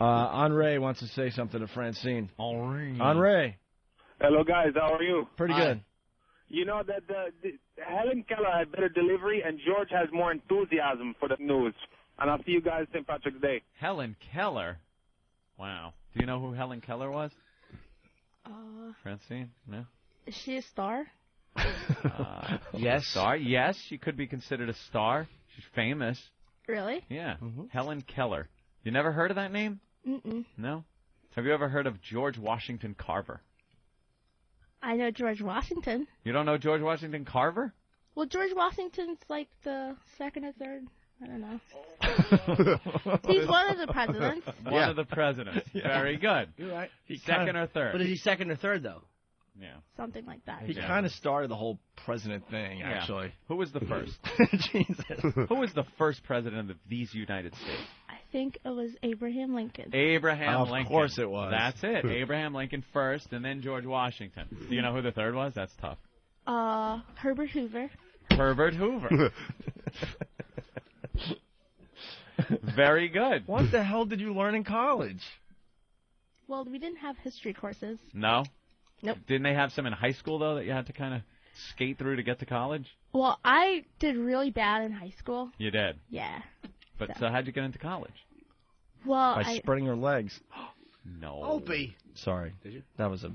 Henri wants to say something to Francine. Henri. Hello, guys. How are you? Pretty good. You know that Helen Keller had better delivery, and George has more enthusiasm for the news. And I'll see you guys St. Patrick's Day. Helen Keller? Wow. Do you know who Helen Keller was? Francine? No? Is she a star? Yes. Star? Yes, she could be considered a star. She's famous. Really? Yeah. Helen Keller. You never heard of that name? Mm-mm. No? Have you ever heard of George Washington Carver? I know George Washington. You don't know George Washington Carver? Well, George Washington's like the second or third. I don't know. He's one of the presidents. One of the presidents. Yeah. Very good. You're right. Second or third. But is he second or third, though? Yeah. Something like that. He kind of started the whole president thing, actually. Who was the first? Jesus. Who was the first president of these United States? I think it was Abraham Lincoln. Abraham Lincoln. Of course it was. That's it. Abraham Lincoln first, and then George Washington. Do you know who the third was? That's tough. Herbert Hoover. Herbert Hoover. Very good. What the hell did you learn in college? Well, we didn't have history courses. No? Nope. Didn't they have some in high school, though, that you had to kind of skate through to get to college? Well, I did really bad in high school. You did? Yeah. But so how'd you get into college? Well, By spreading her legs. No. Opie. Sorry. Did you? That was a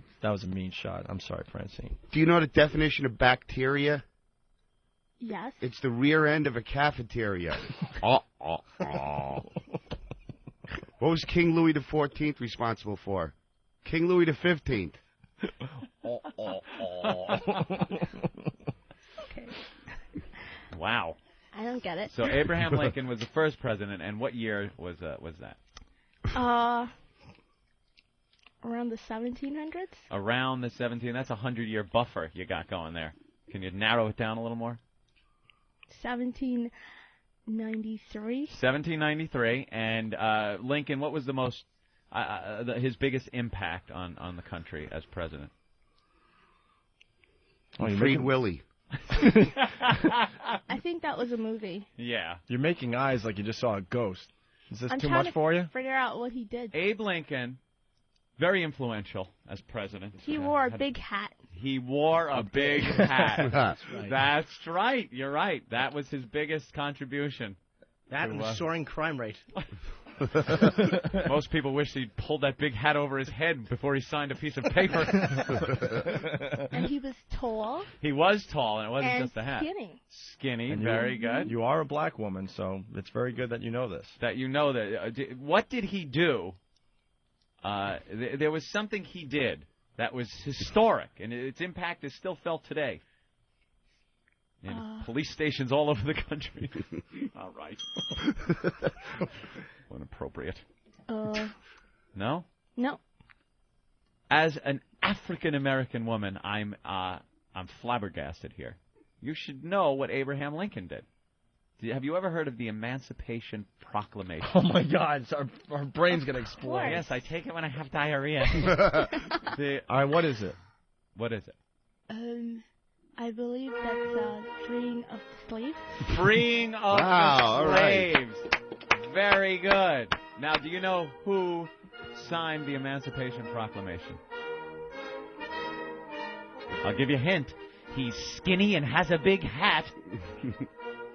mean shot. I'm sorry, Francine. Do you know the definition of bacteria? Yes. It's the rear end of a cafeteria. What was King Louis XIV responsible for? King Louis XV. Okay. Wow. I don't get it. So Abraham Lincoln was the first president, and what year was that? Around the 1700s? Around the 17. That's a 100-year buffer you got going there. Can you narrow it down a little more? 1793. 1793. And Lincoln, what was the most his biggest impact on the country as president? Freed Willie. I think that was a movie. Yeah. You're making eyes like you just saw a ghost. Is this I'm too trying much to for you? figure out what he did. Abe Lincoln, very influential as president. He wore a big hat. He wore a big hat. That's right. That's right. You're right. That was his biggest contribution. That and the soaring crime rate. Most people wish he'd pulled that big hat over his head before he signed a piece of paper. And he was tall. He was tall, and it wasn't and just a hat. Skinny. Skinny, And very good. You are a black woman, so it's very good that you know this. That you know that. What did he do? There was something he did that was historic, and its impact is still felt today. In police stations all over the country. All right. Inappropriate. No? No. As an African-American woman, I'm flabbergasted here. You should know what Abraham Lincoln did. Have you ever heard of the Emancipation Proclamation? Oh, my God. Our brain's going to explode. Yes, I take it when I have diarrhea. All right, what is it? What is it? I believe that's freeing of slaves. Freeing of slaves. Right. Very good. Now, do you know who signed the Emancipation Proclamation? I'll give you a hint. He's skinny and has a big hat.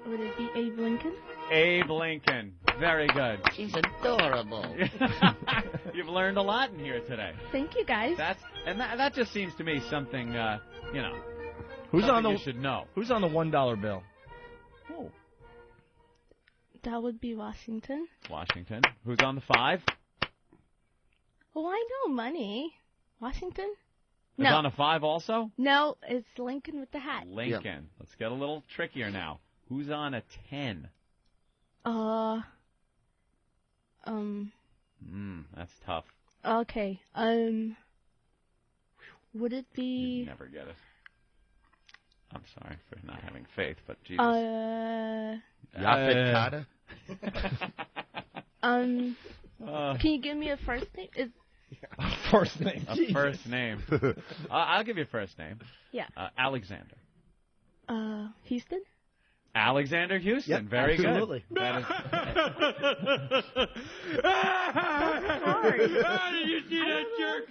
Would it be Abe Lincoln? Abe Lincoln. Very good. She's adorable. You've learned a lot in here today. Thank you, guys. That just seems to me something, Who's on you should know. Who's on the $1 bill? Oh. That would be Washington. Washington. Who's on the 5? Oh, I know money. Washington? Is on a 5 also? No, it's Lincoln with the hat. Lincoln. Yeah. Let's get a little trickier now. Who's on a 10? That's tough. Okay. Would it be... You'd never get it. I'm sorry for not having faith, but Jesus. Yaphet Kata? Can you give me a first name? First name. First name. I'll give you a first name. Yeah. Alexander. Houston? Alexander Houston. Yep, very absolutely. good. That is... sorry. Did you see that jerk?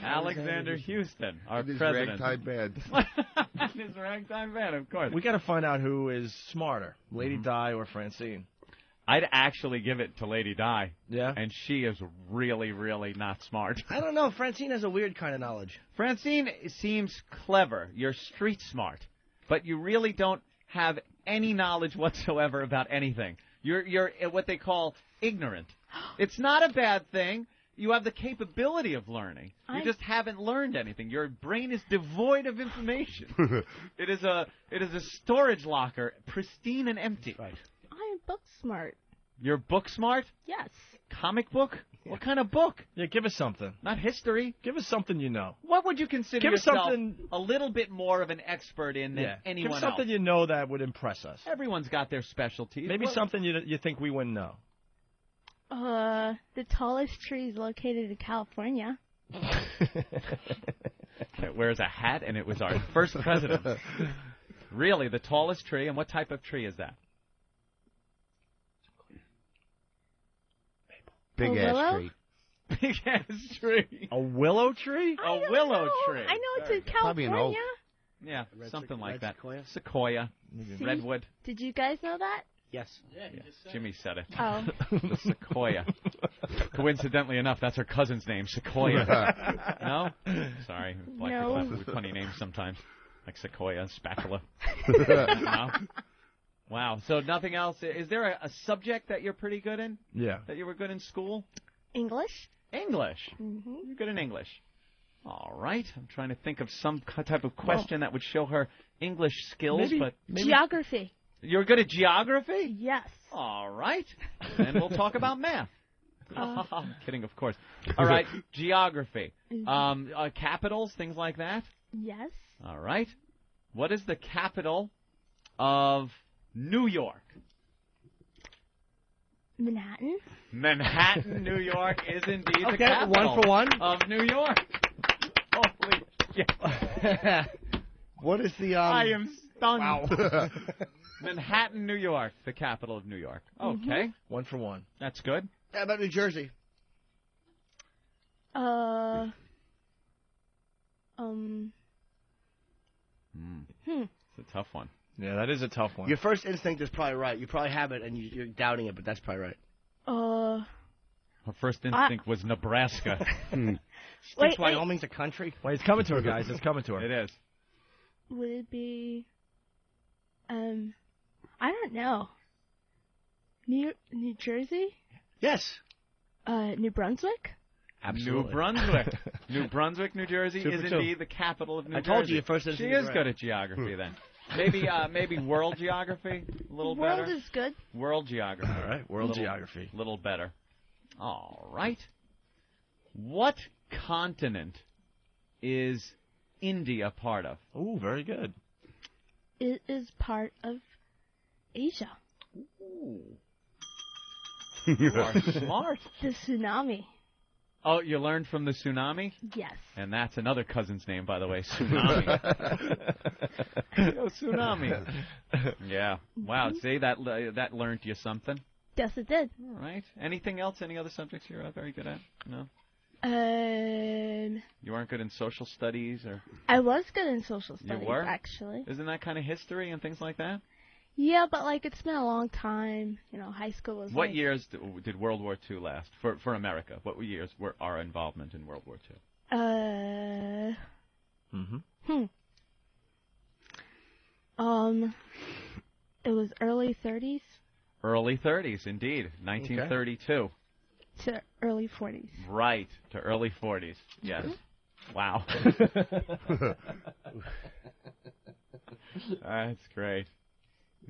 Alexander Houston, our His president. ragtime band. His ragtime band, of course. We got to find out who is smarter, Lady Di or Francine. I'd actually give it to Lady Di. Yeah? And she is really, really not smart. I don't know. Francine has a weird kind of knowledge. Francine seems clever. You're street smart. But you really don't have any knowledge whatsoever about anything. You're what they call ignorant. It's not a bad thing. You have the capability of learning. You just haven't learned anything. Your brain is devoid of information. It is a storage locker, pristine and empty. Right. I'm book smart. You're book smart? Yes. Comic book? Yeah. What kind of book? Yeah, give us something. Not history. Give us something you know. What would you consider Give us yourself something a little bit more of an expert in than anyone Give us something else? you know that would impress us. Everyone's got their specialties. Maybe something you think we wouldn't know. The tallest tree is located in California. It wears a hat, and it was our first president. Really, the tallest tree, and what type of tree is that? Big ass tree. Big ass tree. A willow tree? A willow tree. I know it's in Probably an oak. California. Yeah, something like that. Sequoia? Sequoia. See? Redwood. Did you guys know that? Yes. Yeah, Jimmy said it. Oh. The Sequoia. Coincidentally enough, that's her cousin's name, Sequoia. No? Sorry. Black people have funny names sometimes, like Sequoia and Spatula. No? Wow. So nothing else. Is there a subject that you're pretty good in? Yeah. That you were good in school? English. English. Mm-hmm. You're good in English. All right. I'm trying to think of some type of question that would show her English skills, but Geography. You're good at geography? Yes. All right. And we'll talk about math. Kidding, of course. All right. Geography. Capitals, things like that? Yes. All right. What is the capital of New York? Manhattan. Manhattan, New York is indeed the capital 1 for 1 of New York. Holy shit. What is the I am stunned. Wow. Manhattan, New York, the capital of New York. Okay. 1 for 1. That's good. How about New Jersey? It's a tough one. Yeah, that is a tough one. Your first instinct is probably right. You probably have it, and you're doubting it, but that's probably right. Her first instinct was Nebraska. She thinks Wyoming's a country? Wait, it's coming to her, guys. It's coming to her. It is. Would it be? I don't know. New Jersey? Yes. New Brunswick? Absolutely. New Brunswick. New Brunswick, New Jersey 2 is for 2. indeed the capital of New Jersey. I told you your first She instinct is right. good at geography then. Maybe world geography a little World better. is good. World geography. All right, world geography. A little better. All right. What continent is India part of? Ooh, very good. It is part of Asia. Ooh. You are smart. The tsunami. Oh, you learned from the tsunami? Yes. And that's another cousin's name, by the way, Tsunami. Yo, Tsunami. Yeah. Wow, see, that learned you something. Yes, it did. All right. Anything else? Any other subjects you're very good at? No? You weren't good in social studies? Or I was good in social studies, You were? actually. Isn't that kind of history and things like that? Yeah, but, it's been a long time. High school was What years did World War II last for America? What years were our involvement in World War II? It was early 30s Early 30s, indeed. 1932. to early 40s. Right, to early 40s. Yes. Wow. That's great.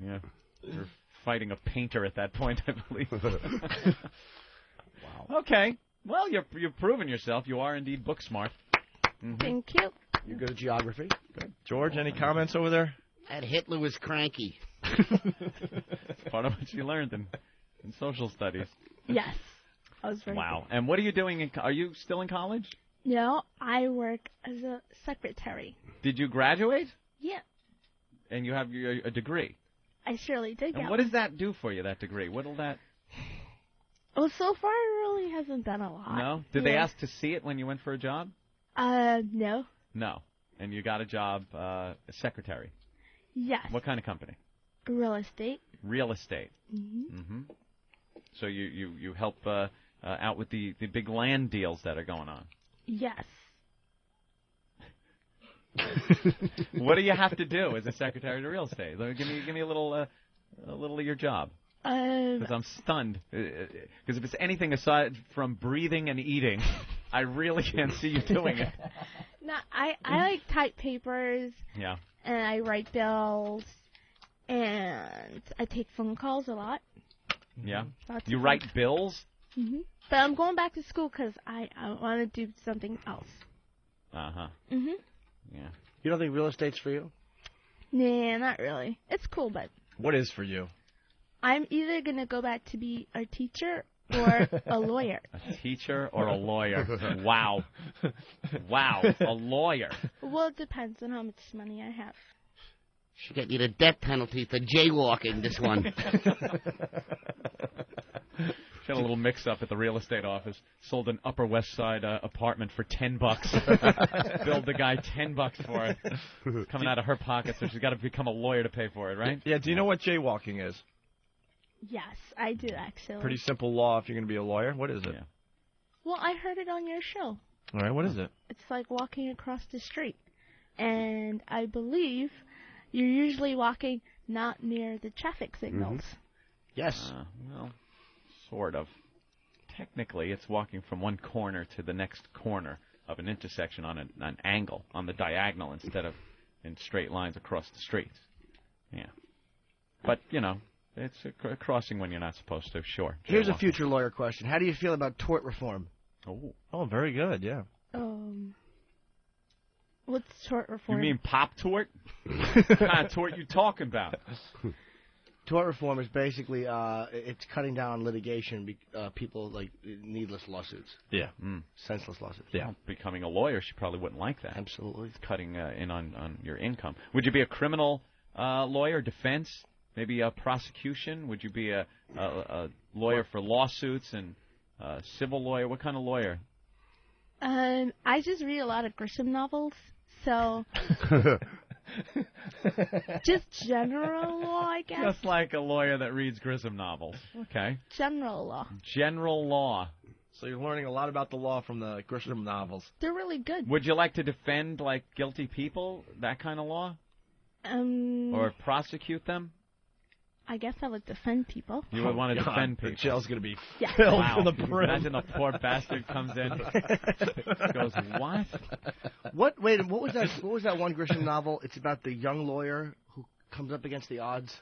Yeah. You're fighting a painter at that point, I believe. Wow. Okay. Well, you've proven yourself. You are indeed book smart. Mm-hmm. Thank you. You're good at geography. Good. George, any comments over there? And Hitler was cranky. It's part of what you learned in social studies. Yes. I was very Wow. And what are you doing? Are you still in college? No, I work as a secretary. Did you graduate? Yeah. And you have a degree? I surely did get And what does that do for you, that degree? What'll that... Well, so far it really hasn't done a lot. No? Did they ask to see it when you went for a job? No. No. And you got a job, secretary? Yes. What kind of company? Real estate. Real estate. Mm-hmm. Mm-hmm. So you help out with the big land deals that are going on? Yes. What do you have to do as a secretary of real estate? Give me a little of your job. Because I'm stunned. Because if it's anything aside from breathing and eating, I really can't see you doing it. No, I like type papers. Yeah. And I write bills. And I take phone calls a lot. Yeah. Lots You of write phone- bills? Mm-hmm. But I'm going back to school because I want to do something else. Uh-huh. Mm-hmm. Yeah. You don't think real estate's for you? Nah, not really. It's cool, but What is for you? I'm either going to go back to be a teacher or a lawyer. A teacher or a lawyer? Wow. Wow. A lawyer. Well, it depends on how much money I have. Should get you the death penalty for jaywalking, this one. She had a little mix-up at the real estate office. Sold an Upper West Side apartment for $10. Billed the guy $10 for it. It's coming out of her pocket, so she's got to become a lawyer to pay for it, right? Yeah, do you know what jaywalking is? Yes, I do, actually. Pretty simple law if you're going to be a lawyer. What is it? Yeah. Well, I heard it on your show. All right, what is it? It's like walking across the street. And I believe you're usually walking not near the traffic signals. Yes. Well, sort of. Technically, it's walking from one corner to the next corner of an intersection on an angle, on the diagonal, instead of in straight lines across the street. Yeah. But, you know, it's a crossing when you're not supposed to, sure. Here's a Jaywalking. future lawyer question. How do you feel about tort reform? Oh, very good, yeah. What's tort reform? You mean pop tort? What kind of tort you talking about? Tort reform is basically it's cutting down on litigation, people like needless lawsuits, Yeah. senseless lawsuits. Yeah. Well, becoming a lawyer, she probably wouldn't like that. Absolutely. It's cutting in on your income. Would you be a criminal lawyer, defense, maybe a prosecution? Would you be a lawyer for lawsuits and civil lawyer? What kind of lawyer? I just read a lot of Grisham novels, so just general law, I guess. Just like a lawyer that reads Grissom novels. Okay. General law. General law. So you're learning a lot about the law from the Grisham novels. They're really good. Would you like to defend, like, guilty people, that kind of law? Or prosecute them? I guess I would defend people. You would want to defend The people. jail's going to be Yeah. filled Wow. to the brim. Imagine the poor bastard comes in, goes, what? What was that? What was that one Grisham novel? It's about the young lawyer who comes up against the odds.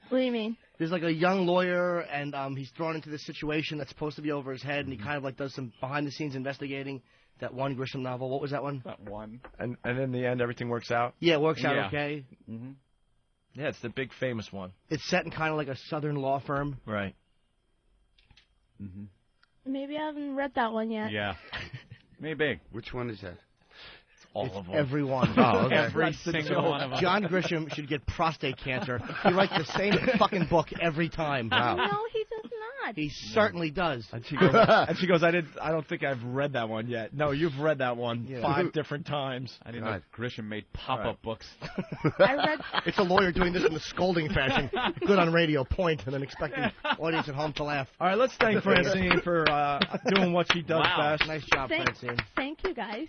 What do you mean? There's like a young lawyer, and he's thrown into this situation that's supposed to be over his head, and he kind of like does some behind-the-scenes investigating. That one Grisham novel. What was that one? That one. And in the end, everything works out? Yeah, it works out Yeah. okay. Mm-hmm. Yeah, it's the big famous one. It's set in kind of like a southern law firm. Right. Mm-hmm. Maybe I haven't read that one yet. Yeah. Maybe. Which one is that? All It's of them. everyone. Oh, okay. Every single one of them. John Grisham should get prostate cancer. He writes the same fucking book every time. Wow. No, he does not. He certainly does. And she goes, I don't think I've read that one yet. No, you've read that one 5 different times. I didn't know Grisham made pop-up books. I read. It's a lawyer doing this in the scolding fashion. Good on radio, point, and then expecting audience at home to laugh. All right, let's thank Francine for doing what she does Wow. best. Nice job, Thank, Francine. thank you, guys.